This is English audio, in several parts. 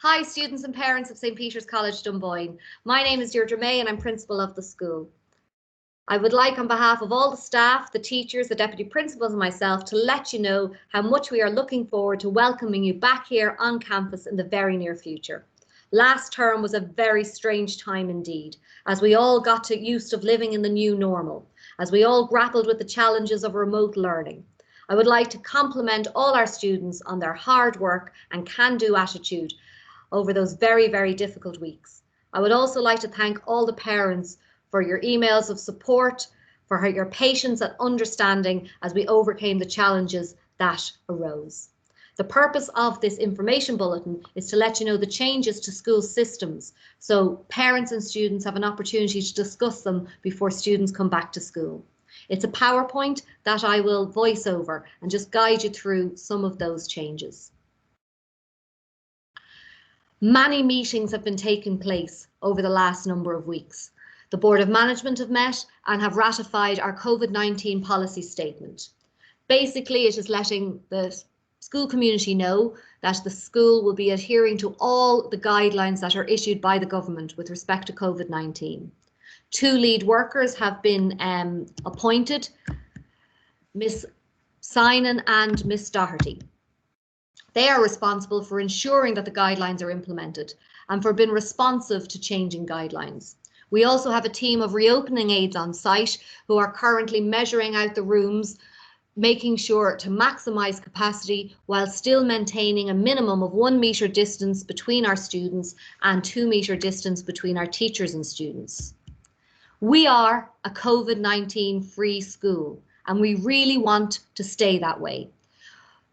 Hi students and parents of St Peter's College Dunboyne. My name is Deirdre May and I'm principal of the school. I would like on behalf of all the staff, the teachers, the deputy principals and myself to let you know how much we are looking forward to welcoming you back here on campus in the very near future. Last term was a very strange time indeed, as we all got used to living in the new normal, as we all grappled with the challenges of remote learning. I would like to compliment all our students on their hard work and can-do attitude over those very, very difficult weeks. I would also like to thank all the parents for your emails of support, for your patience and understanding as we overcame the challenges that arose. The purpose of this information bulletin is to let you know the changes to school systems, so parents and students have an opportunity to discuss them before students come back to school. It's a PowerPoint that I will voice over and just guide you through some of those changes. Many meetings have been taking place over the last number of weeks. The Board of Management have met and have ratified our COVID-19 policy statement. Basically, it is letting the school community know that the school will be adhering to all the guidelines that are issued by the government with respect to COVID-19. 2 lead workers have been appointed, Ms. Synan and Ms. Doherty. They are responsible for ensuring that the guidelines are implemented and for being responsive to changing guidelines. We also have a team of reopening aides on site who are currently measuring out the rooms, making sure to maximise capacity while still maintaining a minimum of 1 metre distance between our students and 2 metre distance between our teachers and students. We are a COVID-19 free school and we really want to stay that way.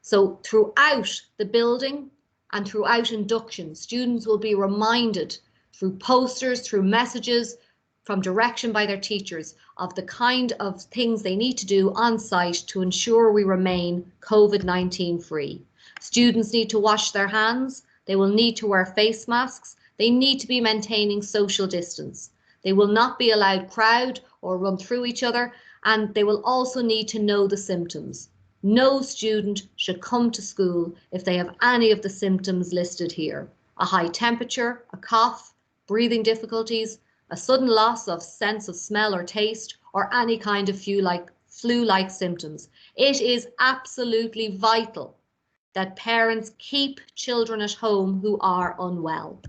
So throughout the building and throughout induction, students will be reminded through posters, through messages, from direction by their teachers of the kind of things they need to do on site to ensure we remain COVID-19 free. Students need to wash their hands, they will need to wear face masks, they need to be maintaining social distance. They will not be allowed crowd or run through each other, and they will also need to know the symptoms. No student should come to school if they have any of the symptoms listed here. A high temperature, a cough, breathing difficulties, a sudden loss of sense of smell or taste, or any kind of flu-like symptoms. It is absolutely vital that parents keep children at home who are unwell.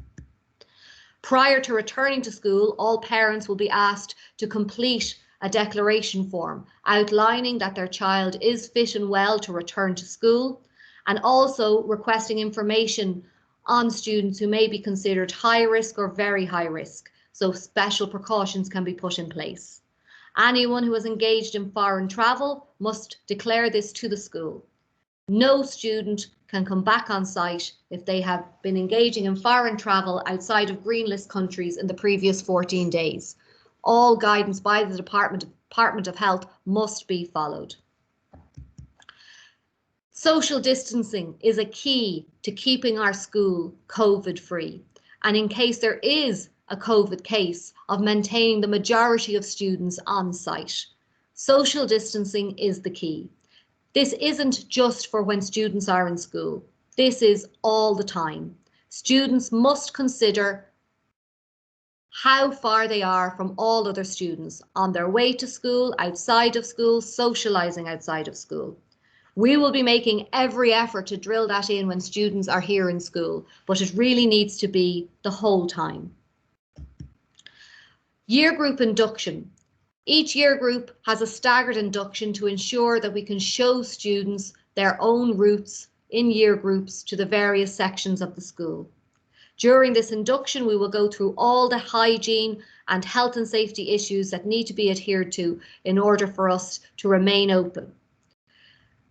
Prior to returning to school, all parents will be asked to complete a declaration form outlining that their child is fit and well to return to school, and also requesting information on students who may be considered high risk or very high risk, so special precautions can be put in place. Anyone who has engaged in foreign travel must declare this to the school. No student can come back on site if they have been engaging in foreign travel outside of green list countries in the previous 14 days. All guidance by the Department of Health must be followed. Social distancing is a key to keeping our school COVID free, and in case there is a COVID case, of maintaining the majority of students on site. Social distancing is the key. This isn't just for when students are in school. This is all the time. Students must consider how far they are from all other students on their way to school, outside of school, socialising outside of school. We will be making every effort to drill that in when students are here in school, but it really needs to be the whole time. Year group induction. Each year group has a staggered induction to ensure that we can show students their own routes in year groups to the various sections of the school. During this induction, we will go through all the hygiene and health and safety issues that need to be adhered to in order for us to remain open.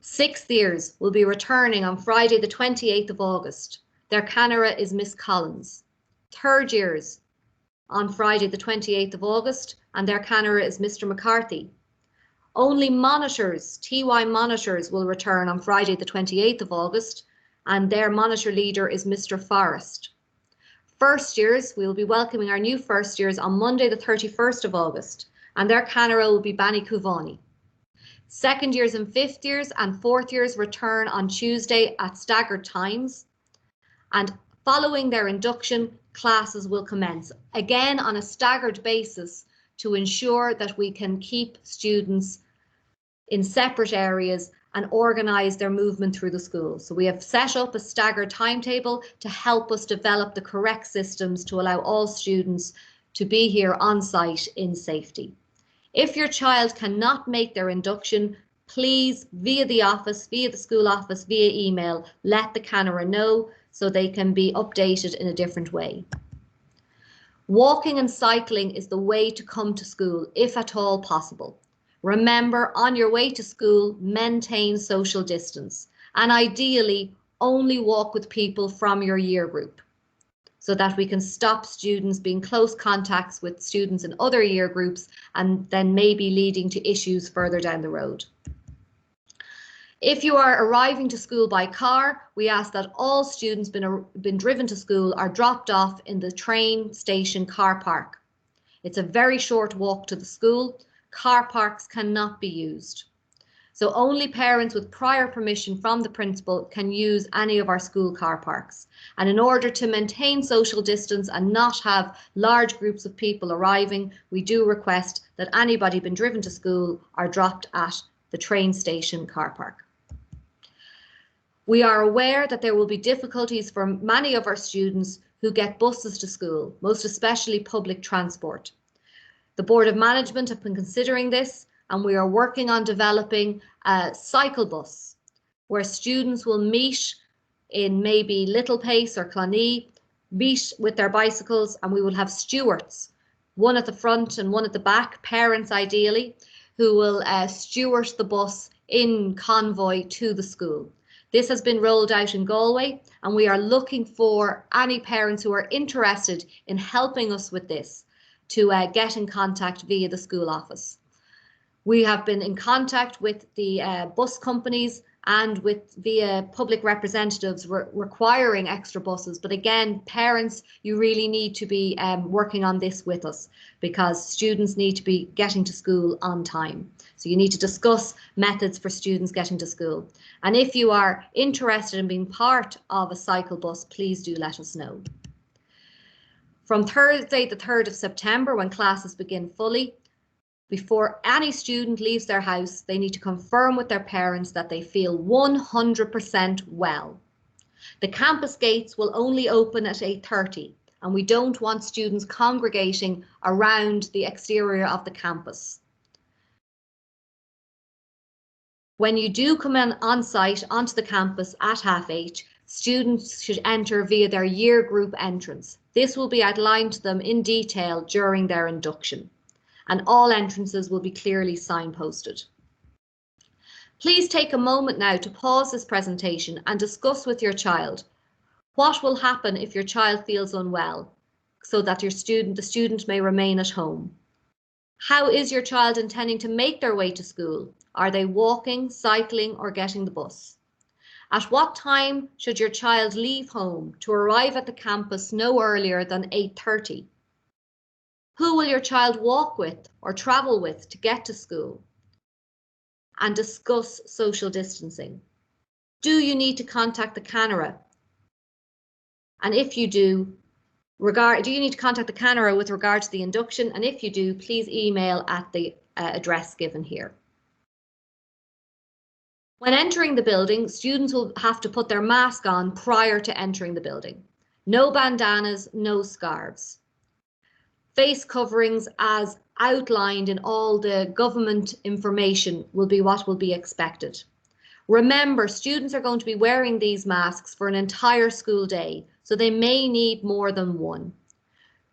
6th years will be returning on Friday the 28th of August. Their canera is Miss Collins. 3rd years on Friday the 28th of August, and their canera is Mr. McCarthy. Only monitors, TY monitors, will return on Friday the 28th of August, and their monitor leader is Mr. Forrest. 1st years, we will be welcoming our new 1st years on Monday the 31st of August, and their canera will be Bani Kuvani. 2nd years and 5th years and 4th years return on Tuesday at staggered times, and Following their induction, classes will commence, again on a staggered basis to ensure that we can keep students in separate areas and organise their movement through the school. So we have set up a staggered timetable to help us develop the correct systems to allow all students to be here on site in safety. If your child cannot make their induction, please, via the office, via the school office, via email, let the Canara know so they can be updated in a different way. Walking and cycling is the way to come to school, if at all possible. Remember, on your way to school, maintain social distance and ideally only walk with people from your year group so that we can stop students being close contacts with students in other year groups and then maybe leading to issues further down the road. If you are arriving to school by car, we ask that all students been driven to school are dropped off in the train station car park. It's a very short walk to the school. Car parks cannot be used. So only parents with prior permission from the principal can use any of our school car parks. And in order to maintain social distance and not have large groups of people arriving, we do request that anybody been driven to school are dropped at the train station car park. We are aware that there will be difficulties for many of our students who get buses to school, most especially public transport. The Board of Management have been considering this, and we are working on developing a cycle bus where students will meet in maybe Little Pace or Clonee, meet with their bicycles, and we will have stewards, one at the front and one at the back, parents ideally, who will steward the bus in convoy to the school. This has been rolled out in Galway, and we are looking for any parents who are interested in helping us with this to get in contact via the school office. We have been in contact with the bus companies and with via public representatives requiring extra buses. But again, parents, you really need to be working on this with us because students need to be getting to school on time. So you need to discuss methods for students getting to school. And if you are interested in being part of a cycle bus, please do let us know. From Thursday, the 3rd of September, when classes begin fully, before any student leaves their house, they need to confirm with their parents that they feel 100% well. The campus gates will only open at 8:30, and we don't want students congregating around the exterior of the campus. When you do come on site onto the campus at 8:30, students should enter via their year group entrance. This will be outlined to them in detail during their induction, and all entrances will be clearly signposted. Please take a moment now to pause this presentation and discuss with your child what will happen if your child feels unwell so that the student may remain at home. How is your child intending to make their way to school? Are they walking, cycling, or getting the bus? At what time should your child leave home to arrive at the campus no earlier than 8:30? Who will your child walk with or travel with to get to school? And discuss social distancing. Do you need to contact the Canara? And if you do, you need to contact the Canara with regard to the induction? And if you do, please email at the address given here. When entering the building, students will have to put their mask on prior to entering the building. No bandanas, no scarves. Face coverings as outlined in all the government information will be what will be expected. Remember, students are going to be wearing these masks for an entire school day, so they may need more than one.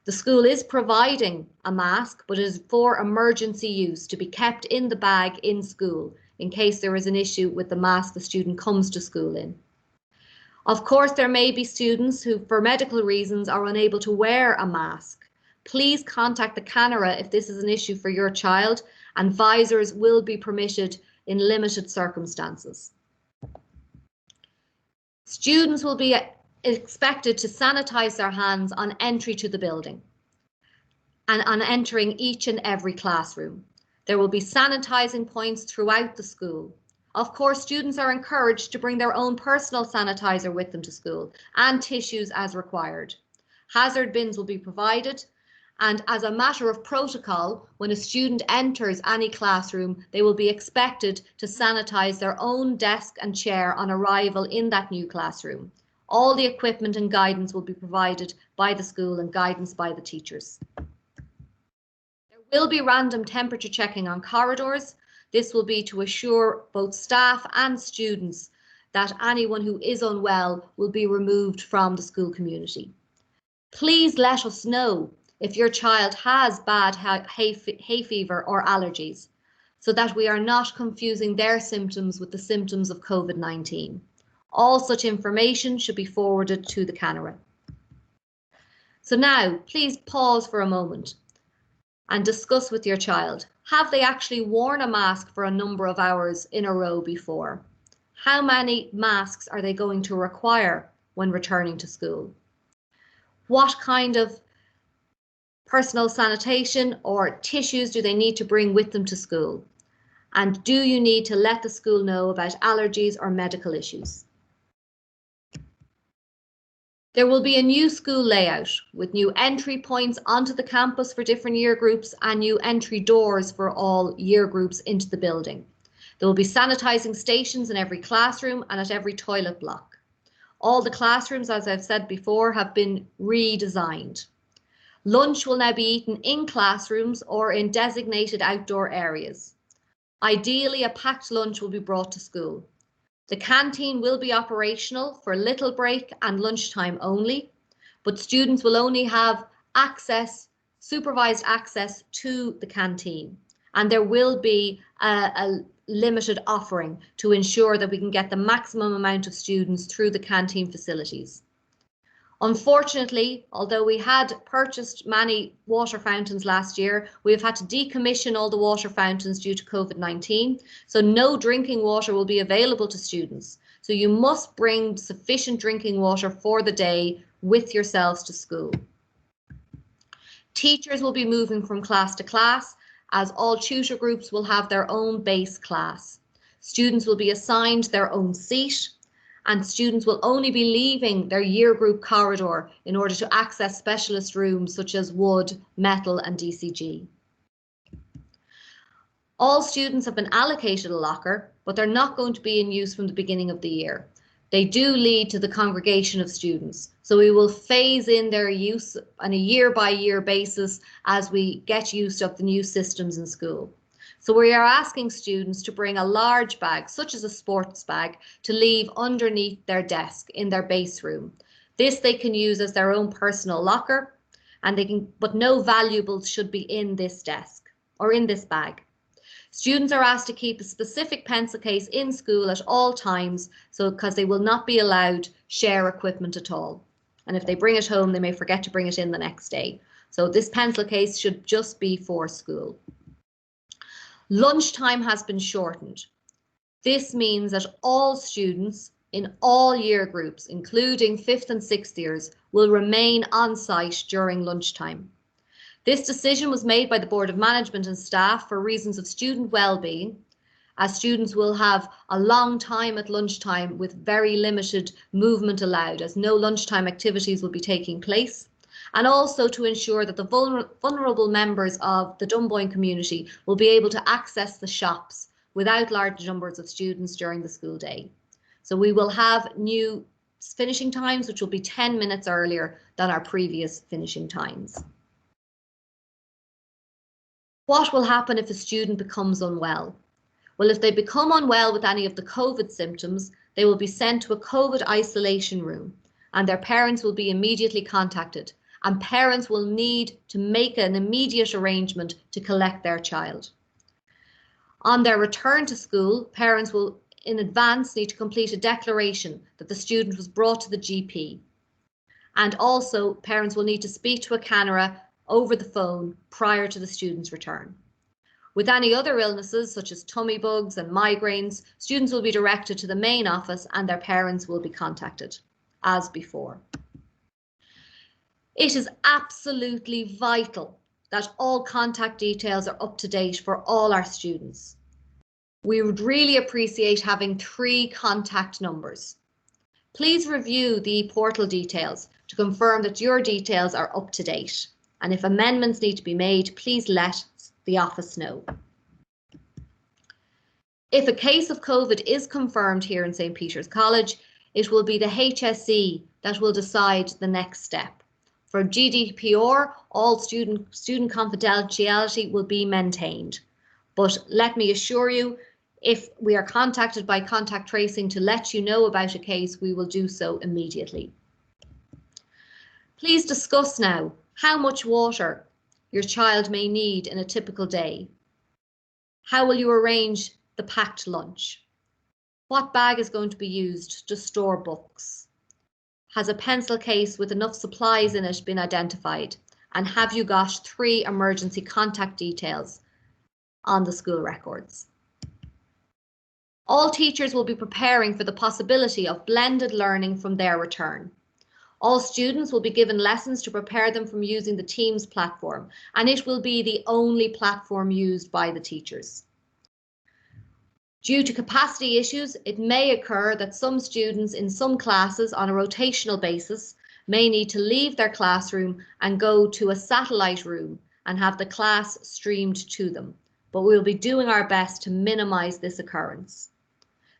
The school is providing a mask, but it is for emergency use to be kept in the bag in school in case there is an issue with the mask the student comes to school in. Of course, there may be students who, for medical reasons, are unable to wear a mask. Please contact the Canara if this is an issue for your child, and visors will be permitted in limited circumstances. Students will be expected to sanitize their hands on entry to the building and on entering each and every classroom. There will be sanitizing points throughout the school. Of course, students are encouraged to bring their own personal sanitizer with them to school and tissues as required. Hazard bins will be provided, and as a matter of protocol, when a student enters any classroom, they will be expected to sanitize their own desk and chair on arrival in that new classroom. All the equipment and guidance will be provided by the school and guidance by the teachers. There will be random temperature checking on corridors. This will be to assure both staff and students that anyone who is unwell will be removed from the school community. Please let us know if your child has bad hay fever or allergies, so that we are not confusing their symptoms with the symptoms of COVID-19. All such information should be forwarded to the CANARA. So now, please pause for a moment and discuss with your child. Have they actually worn a mask for a number of hours in a row before? How many masks are they going to require when returning to school? What kind of personal sanitation or tissues do they need to bring with them to school? And do you need to let the school know about allergies or medical issues? There will be a new school layout with new entry points onto the campus for different year groups and new entry doors for all year groups into the building. There will be sanitising stations in every classroom and at every toilet block. All the classrooms, as I've said before, have been redesigned. Lunch will now be eaten in classrooms or in designated outdoor areas. Ideally, a packed lunch will be brought to school. The canteen will be operational for little break and lunchtime only, but students will only have supervised access to the canteen, and there will be a limited offering to ensure that we can get the maximum amount of students through the canteen facilities. Unfortunately, although we had purchased many water fountains last year, we have had to decommission all the water fountains due to COVID-19, so no drinking water will be available to students. So you must bring sufficient drinking water for the day with yourselves to school. Teachers will be moving from class to class, as all tutor groups will have their own base class. Students will be assigned their own seat, and students will only be leaving their year group corridor in order to access specialist rooms such as wood, metal and DCG. All students have been allocated a locker, but they're not going to be in use from the beginning of the year. They do lead to the congregation of students, so we will phase in their use on a year-by-year basis as we get used of the new systems in school. So we are asking students to bring a large bag, such as a sports bag, to leave underneath their desk in their base room. This they can use as their own personal locker, but no valuables should be in this desk or in this bag. Students are asked to keep a specific pencil case in school at all times, because they will not be allowed share equipment at all. And if they bring it home, they may forget to bring it in the next day. So this pencil case should just be for school. Lunchtime has been shortened. This means that all students in all year groups, including 5th and 6th years, will remain on site during lunchtime. This decision was made by the Board of Management and staff for reasons of student well-being, as students will have a long time at lunchtime with very limited movement allowed, as no lunchtime activities will be taking place, and also to ensure that the vulnerable members of the Dunboyne community will be able to access the shops without large numbers of students during the school day. So we will have new finishing times, which will be 10 minutes earlier than our previous finishing times. What will happen if a student becomes unwell? Well, if they become unwell with any of the COVID symptoms, they will be sent to a COVID isolation room, and their parents will be immediately contacted, and parents will need to make an immediate arrangement to collect their child. On their return to school, parents will in advance need to complete a declaration that the student was brought to the GP. And also parents will need to speak to a CANARA over the phone prior to the student's return. With any other illnesses such as tummy bugs and migraines, students will be directed to the main office and their parents will be contacted as before. It is absolutely vital that all contact details are up to date for all our students. We would really appreciate having 3 contact numbers. Please review the portal details to confirm that your details are up to date. And if amendments need to be made, please let the office know. If a case of COVID is confirmed here in St. Peter's College, it will be the HSE that will decide the next step. For GDPR, all student confidentiality will be maintained. But let me assure you, if we are contacted by contact tracing to let you know about a case, we will do so immediately. Please discuss now how much water your child may need in a typical day. How will you arrange the packed lunch? What bag is going to be used to store books? Has a pencil case with enough supplies in it been identified? And have you got 3 emergency contact details on the school records? All teachers will be preparing for the possibility of blended learning from their return. All students will be given lessons to prepare them from using the Teams platform, and it will be the only platform used by the teachers. Due to capacity issues, it may occur that some students in some classes on a rotational basis may need to leave their classroom and go to a satellite room and have the class streamed to them, but we'll be doing our best to minimise this occurrence.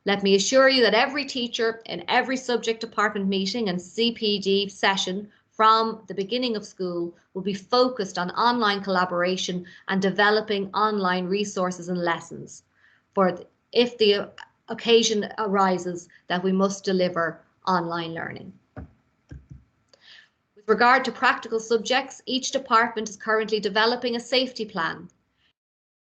Let me assure you that every teacher in every subject department meeting and CPD session from the beginning of school will be focused on online collaboration and developing online resources and lessons for if the occasion arises that we must deliver online learning. With regard to practical subjects, each department is currently developing a safety plan.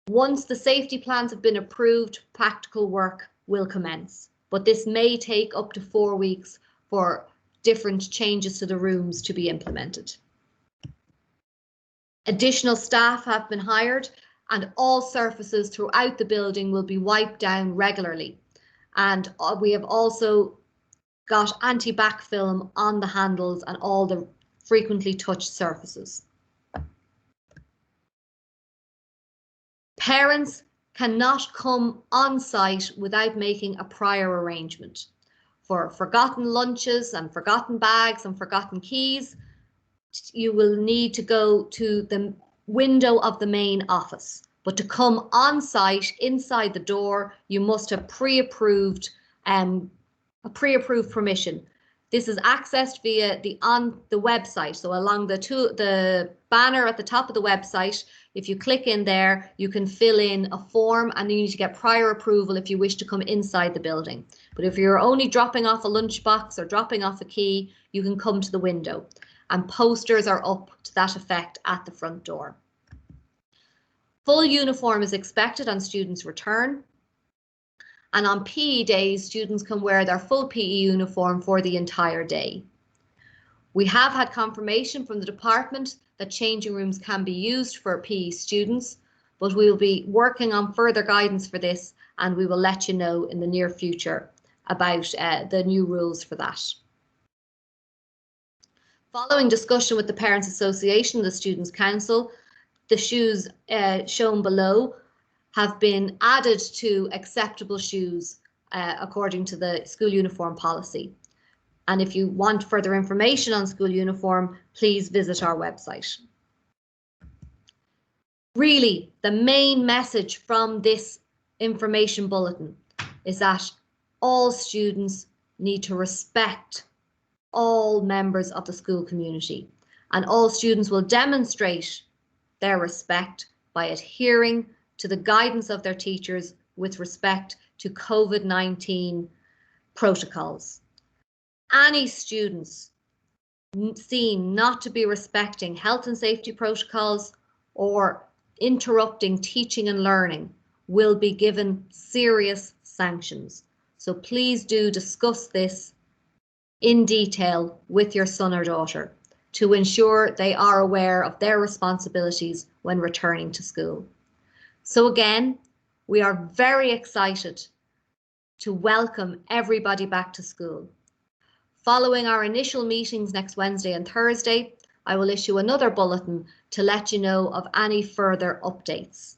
Once the safety plans have been approved, practical work will commence, but this may take up to 4 weeks for different changes to the rooms to be implemented. Additional staff have been hired and all surfaces throughout the building will be wiped down regularly. And we have also got anti-bac film on the handles and all the frequently touched surfaces. Parents cannot come on site without making a prior arrangement. For forgotten lunches and forgotten bags and forgotten keys, you will need to go to the window of the main office. But to come on site inside the door, you must have pre-approved permission. This is accessed via the website. So along the banner at the top of the website, if you click in there, you can fill in a form and you need to get prior approval if you wish to come inside the building. But if you're only dropping off a lunchbox or dropping off a key, you can come to the window. And posters are up to that effect at the front door. Full uniform is expected on students' return. And on PE days, students can wear their full PE uniform for the entire day. We have had confirmation from the department that changing rooms can be used for PE students, but we will be working on further guidance for this and we will let you know in the near future about the new rules for that. Following discussion with the Parents Association and the Students' Council, the shoes shown below have been added to acceptable shoes according to the school uniform policy. And if you want further information on school uniform, please visit our website. Really, the main message from this information bulletin is that all students need to respect all members of the school community, and all students will demonstrate their respect by adhering to the guidance of their teachers with respect to COVID-19 protocols. Any students seen not to be respecting health and safety protocols or interrupting teaching and learning will be given serious sanctions. So please do discuss this in detail with your son or daughter to ensure they are aware of their responsibilities when returning to school. So again, we are very excited to welcome everybody back to school. Following our initial meetings next Wednesday and Thursday, I will issue another bulletin to let you know of any further updates.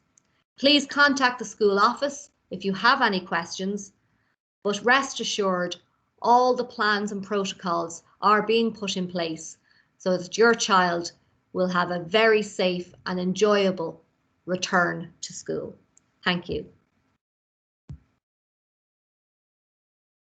Please contact the school office if you have any questions, but rest assured, all the plans and protocols are being put in place so that your child will have a very safe and enjoyable return to school. Thank you.